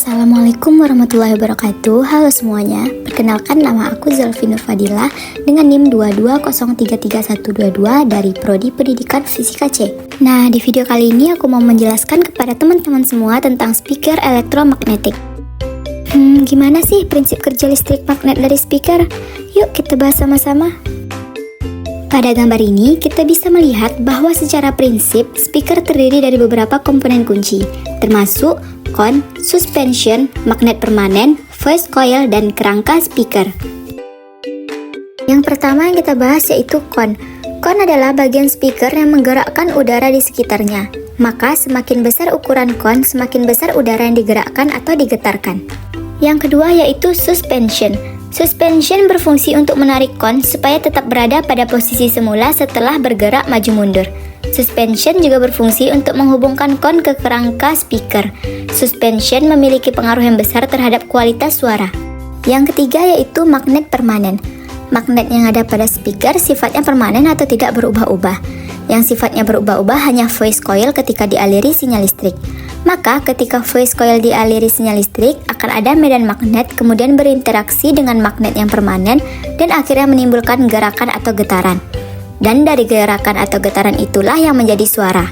Assalamualaikum warahmatullahi wabarakatuh. Halo semuanya, perkenalkan nama aku Zelfi Nur Fadilah dengan NIM 220333122 dari Prodi Pendidikan Fisika C. Nah, di video kali ini aku mau menjelaskan kepada teman-teman semua tentang speaker elektromagnetik. Gimana sih prinsip kerja listrik magnet dari speaker? Yuk kita bahas sama-sama. Pada gambar ini, kita bisa melihat bahwa secara prinsip, speaker terdiri dari beberapa komponen kunci, termasuk kon, suspension, magnet permanen, voice coil, dan kerangka speaker. Yang pertama yang kita bahas yaitu kon. Kon adalah bagian speaker yang menggerakkan udara di sekitarnya. Maka semakin besar ukuran kon, semakin besar udara yang digerakkan atau digetarkan. Yang kedua yaitu suspension. Suspension berfungsi untuk menarik kon supaya tetap berada pada posisi semula setelah bergerak maju mundur. Suspension juga berfungsi untuk menghubungkan kon ke kerangka speaker. Suspension memiliki pengaruh yang besar terhadap kualitas suara. Yang ketiga yaitu magnet permanen. Magnet yang ada pada speaker sifatnya permanen atau tidak berubah-ubah. Yang sifatnya berubah-ubah hanya voice coil ketika dialiri sinyal listrik. Maka ketika voice coil dialiri sinyal listrik akan ada medan magnet kemudian berinteraksi dengan magnet yang permanen dan akhirnya menimbulkan gerakan atau getaran. Dan dari gerakan atau getaran itulah yang menjadi suara.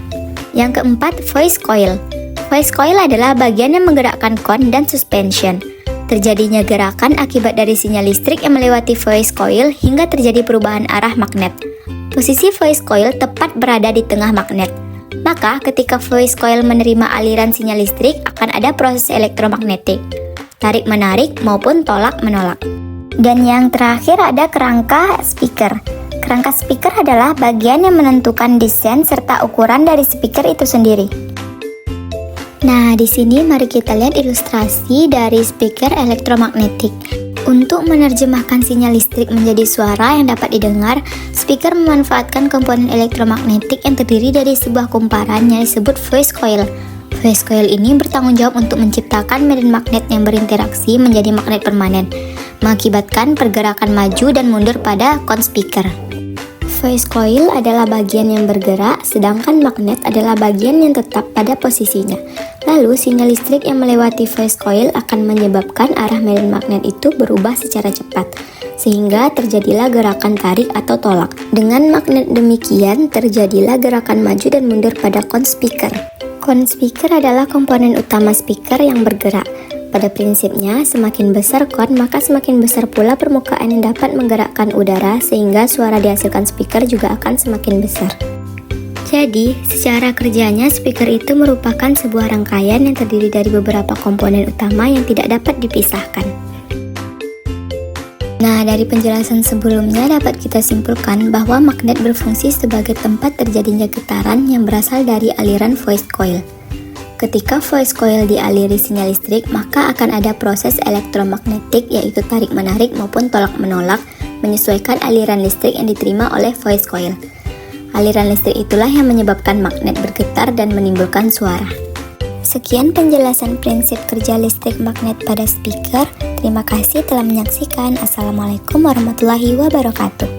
Yang keempat, voice coil. Voice coil adalah bagian yang menggerakkan kon dan suspension. Terjadinya gerakan akibat dari sinyal listrik yang melewati voice coil hingga terjadi perubahan arah magnet. Posisi voice coil tepat berada di tengah magnet. Maka ketika voice coil menerima aliran sinyal listrik akan ada proses elektromagnetik, tarik-menarik maupun tolak-menolak. Dan yang terakhir ada kerangka speaker. Kerangka speaker adalah bagian yang menentukan desain serta ukuran dari speaker itu sendiri. Nah, di sini mari kita lihat ilustrasi dari speaker elektromagnetik. Untuk menerjemahkan sinyal listrik menjadi suara yang dapat didengar, speaker memanfaatkan komponen elektromagnetik yang terdiri dari sebuah kumparan yang disebut voice coil. Voice coil ini bertanggung jawab untuk menciptakan medan magnet yang berinteraksi menjadi magnet permanen, mengakibatkan pergerakan maju dan mundur pada kon speaker. Voice coil adalah bagian yang bergerak, sedangkan magnet adalah bagian yang tetap pada posisinya. Lalu, sinyal listrik yang melewati voice coil akan menyebabkan arah medan magnet itu berubah secara cepat, sehingga terjadilah gerakan tarik atau tolak. Dengan magnet demikian, terjadilah gerakan maju dan mundur pada kon speaker. Kon speaker adalah komponen utama speaker yang bergerak. Pada prinsipnya, semakin besar kon, maka semakin besar pula permukaan yang dapat menggerakkan udara sehingga suara dihasilkan speaker juga akan semakin besar. Jadi, secara kerjanya speaker itu merupakan sebuah rangkaian yang terdiri dari beberapa komponen utama yang tidak dapat dipisahkan. Nah, dari penjelasan sebelumnya dapat kita simpulkan bahwa magnet berfungsi sebagai tempat terjadinya getaran yang berasal dari aliran voice coil. Ketika voice coil dialiri sinyal listrik, maka akan ada proses elektromagnetik yaitu tarik-menarik maupun tolak-menolak menyesuaikan aliran listrik yang diterima oleh voice coil. Aliran listrik itulah yang menyebabkan magnet bergetar dan menimbulkan suara. Sekian penjelasan prinsip kerja listrik magnet pada speaker. Terima kasih telah menyaksikan. Assalamualaikum warahmatullahi wabarakatuh.